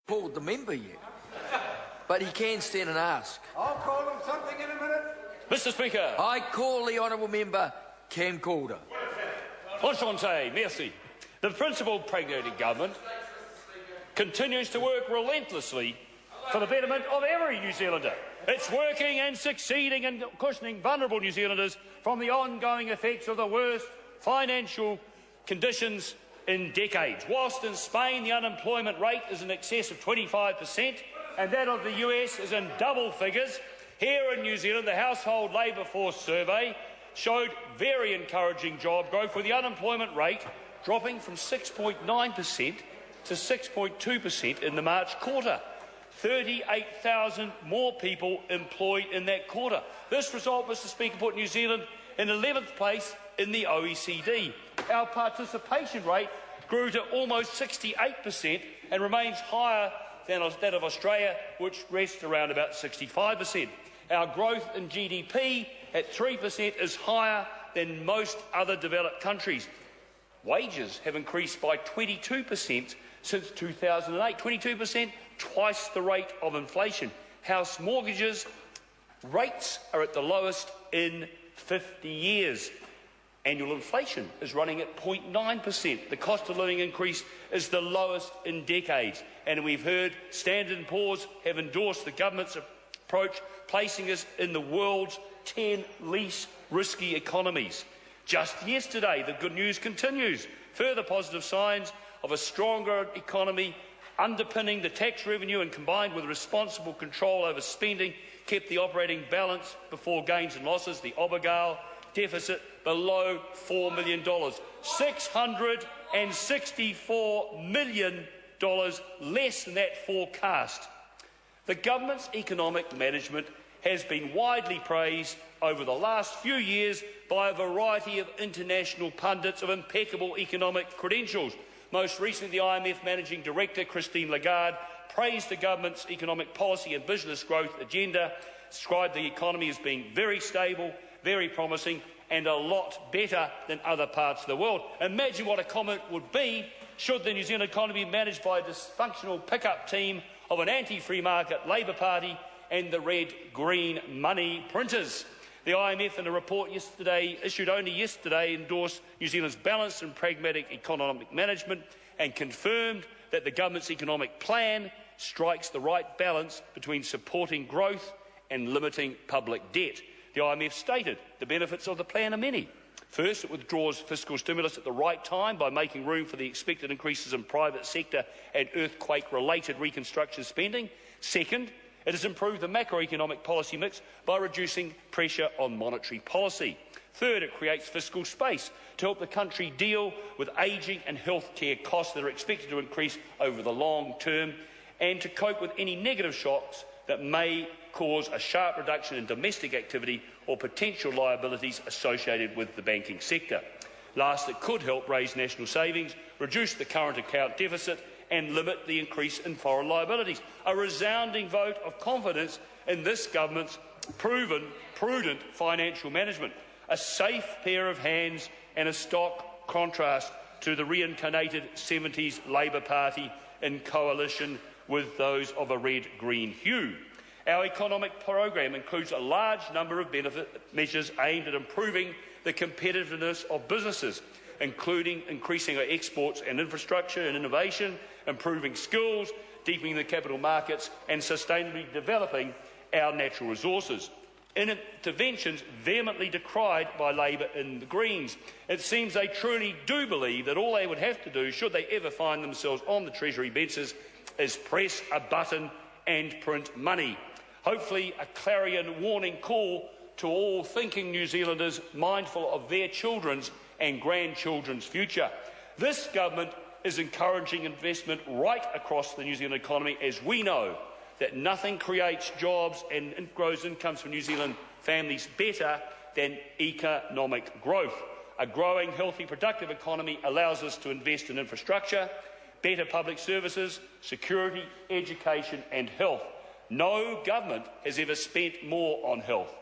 Called the member yet, but he can stand and ask. I'll call him something in a minute. Mr. Speaker. I call the honourable member Cam Calder. Enchanté, merci. The principal pragmatic government continues to work relentlessly for the betterment of every New Zealander. It's working and succeeding in cushioning vulnerable New Zealanders from the ongoing effects of the worst financial conditions in decades. Whilst in Spain the unemployment rate is in excess of 25% and that of the US is in double figures, here in New Zealand the Household Labour Force Survey showed very encouraging job growth, with the unemployment rate dropping from 6.9% to 6.2% in the March quarter. 38,000 more people employed in that quarter. This result, Mr. Speaker, put New Zealand in 11th place in the OECD. Our participation rate grew to almost 68% and remains higher than that of Australia, which rests around about 65%. Our growth in GDP at 3% is higher than most other developed countries. Wages have increased by 22% since 2008. 22%, twice the rate of inflation. House mortgages rates are at the lowest in 50 years. Annual inflation is running at 0.9%. The cost of living increase is the lowest in decades. And we've heard Standard & Poor's have endorsed the government's approach, placing us in the world's 10 least risky economies. Just yesterday, the good news continues. Further positive signs of a stronger economy underpinning the tax revenue and combined with responsible control over spending kept the operating balance before gains and losses, the Obergale deficit, below $4 million. $664 million less than that forecast. The government's economic management has been widely praised over the last few years by a variety of international pundits of impeccable economic credentials. Most recently, the IMF Managing Director, Christine Lagarde, praised the government's economic policy and business growth agenda, described the economy as being very stable, very promising, and a lot better than other parts of the world. Imagine what a comment would be should the New Zealand economy be managed by a dysfunctional pickup team of an anti-free market Labour Party and the red-green money printers. The IMF, in a report issued only yesterday, endorsed New Zealand's balanced and pragmatic economic management and confirmed that the government's economic plan strikes the right balance between supporting growth and limiting public debt. The IMF stated the benefits of the plan are many. First, it withdraws fiscal stimulus at the right time by making room for the expected increases in private sector and earthquake-related reconstruction spending. Second, it has improved the macroeconomic policy mix by reducing pressure on monetary policy. Third, it creates fiscal space to help the country deal with ageing and healthcare costs that are expected to increase over the long term and to cope with any negative shocks that may cause a sharp reduction in domestic activity or potential liabilities associated with the banking sector. Last, it could help raise national savings, reduce the current account deficit and limit the increase in foreign liabilities. A resounding vote of confidence in this government's proven prudent financial management. A safe pair of hands and a stark contrast to the reincarnated 70s Labour Party in coalition with those of a red-green hue. Our economic program includes a large number of benefit measures aimed at improving the competitiveness of businesses, including increasing our exports and infrastructure and innovation, improving skills, deepening the capital markets and sustainably developing our natural resources. Interventions vehemently decried by Labour and the Greens. It seems they truly do believe that all they would have to do, should they ever find themselves on the Treasury benches, is press a button and print money. Hopefully a clarion warning call to all thinking New Zealanders mindful of their children's and grandchildren's future. This government is encouraging investment right across the New Zealand economy, as we know that nothing creates jobs and grows incomes for New Zealand families better than economic growth. A growing, healthy, productive economy allows us to invest in infrastructure, better public services, security, education and health. No government has ever spent more on health.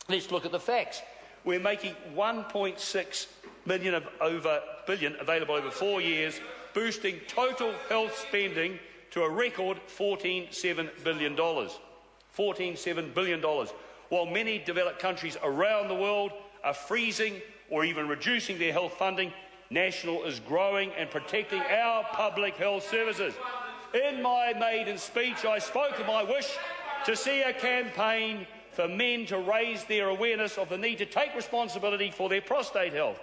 Let's look at the facts. We're making $1.6 billion available over 4 years, boosting total health spending to a record $14.7 billion. $14.7 billion. While many developed countries around the world are freezing or even reducing their health funding, National is growing and protecting our public health services. In my maiden speech, I spoke of my wish to see a campaign for men to raise their awareness of the need to take responsibility for their prostate health.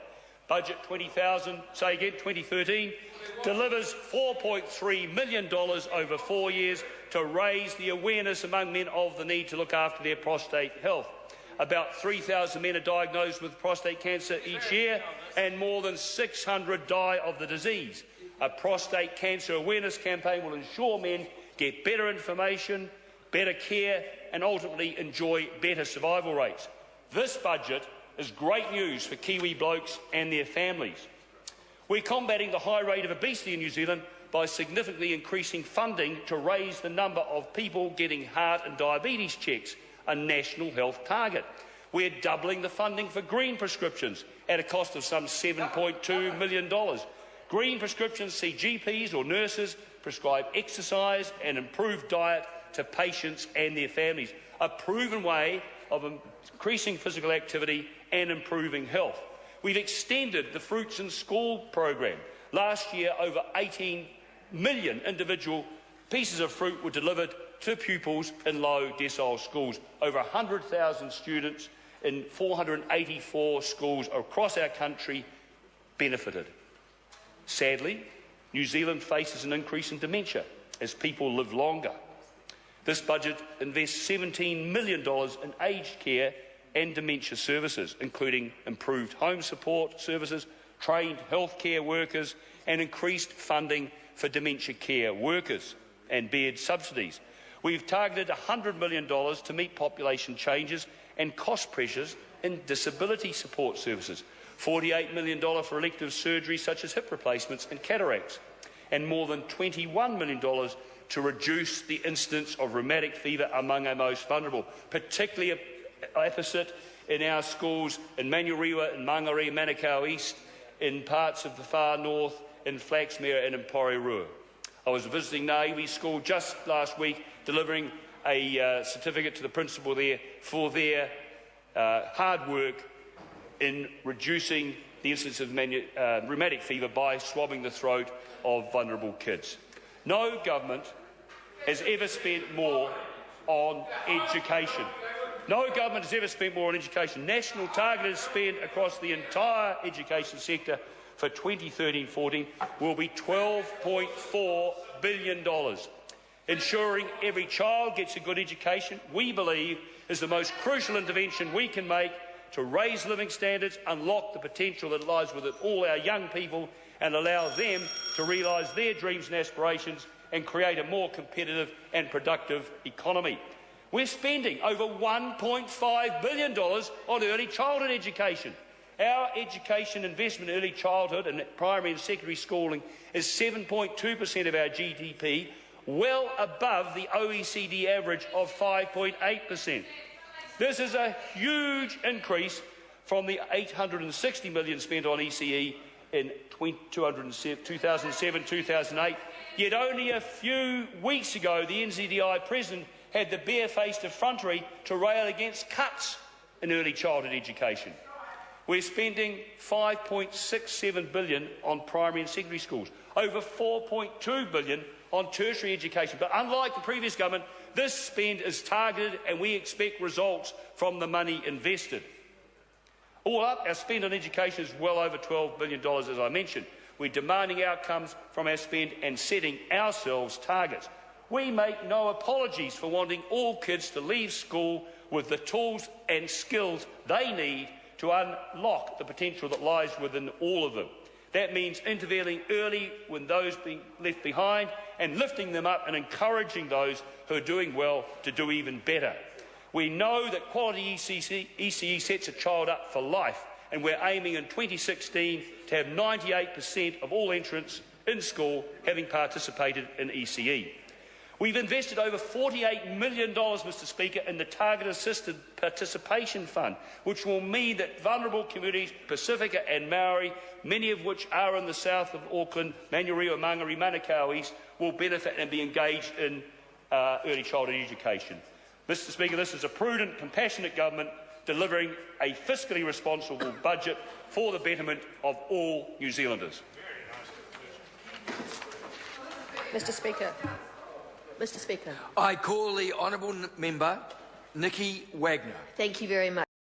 Budget 2013 delivers $4.3 million over 4 years to raise the awareness among men of the need to look after their prostate health. About 3,000 men are diagnosed with prostate cancer each year, and more than 600 die of the disease. A prostate cancer awareness campaign will ensure men get better information, better care, and ultimately enjoy better survival rates. This budget is great news for Kiwi blokes and their families. We're combating the high rate of obesity in New Zealand by significantly increasing funding to raise the number of people getting heart and diabetes checks, a national health target. We're doubling the funding for green prescriptions at a cost of some $7.2 million. Green prescriptions see GPs or nurses prescribe exercise and improved diet to patients and their families, a proven way of increasing physical activity and improving health. We've extended the Fruits in School program. Last year, over 18 million individual pieces of fruit were delivered to pupils in low decile schools. Over 100,000 students in 484 schools across our country benefited. Sadly, New Zealand faces an increase in dementia as people live longer. This budget invests $17 million in aged care and dementia services, including improved home support services, trained healthcare workers, and increased funding for dementia care workers and bed subsidies. We've targeted $100 million to meet population changes and cost pressures in disability support services, $48 million for elective surgeries such as hip replacements and cataracts, and more than $21 million to reduce the incidence of rheumatic fever among our most vulnerable, particularly opposite in our schools in Manurewa, in Mangere, Manukau East, in parts of the far north, in Flaxmere and in Porirua. I was visiting Ngāiwi School just last week, delivering a certificate to the principal there for their hard work in reducing the incidence of rheumatic fever by swabbing the throat of vulnerable kids. No government has ever spent more on education. No government has ever spent more on education. National targeted spend across the entire education sector for 2013-14 will be $12.4 billion. Ensuring every child gets a good education, we believe, is the most crucial intervention we can make to raise living standards, unlock the potential that lies within all our young people, and allow them to realise their dreams and aspirations and create a more competitive and productive economy. We're spending over $1.5 billion on early childhood education. Our education investment in early childhood and primary and secondary schooling is 7.2% of our GDP, well above the OECD average of 5.8%. This is a huge increase from the $860 million spent on ECE in 2007-2008. Yet only a few weeks ago, the NZDI President had the bare-faced effrontery to rail against cuts in early childhood education. We're spending $5.67 billion on primary and secondary schools, over $4.2 billion on tertiary education. But unlike the previous government, this spend is targeted and we expect results from the money invested. All up, our spend on education is well over $12 billion, as I mentioned. We're demanding outcomes from our spend and setting ourselves targets. We make no apologies for wanting all kids to leave school with the tools and skills they need to unlock the potential that lies within all of them. That means intervening early when those being left behind and lifting them up and encouraging those who are doing well to do even better. We know that quality ECE sets a child up for life, and we're aiming in 2016 to have 98% of all entrants in school having participated in ECE. We've invested over $48 million, Mr Speaker, in the Targeted Assisted Participation Fund, which will mean that vulnerable communities, Pacifica and Maori, many of which are in the south of Auckland, Manurewa, Mangere, Manukau's, will benefit and be engaged in early childhood education. Mr Speaker, this is a prudent, compassionate government delivering a fiscally responsible budget for the betterment of all New Zealanders. Mr Speaker. Mr Speaker. I call the honourable member Nikki Wagner. Thank you very much.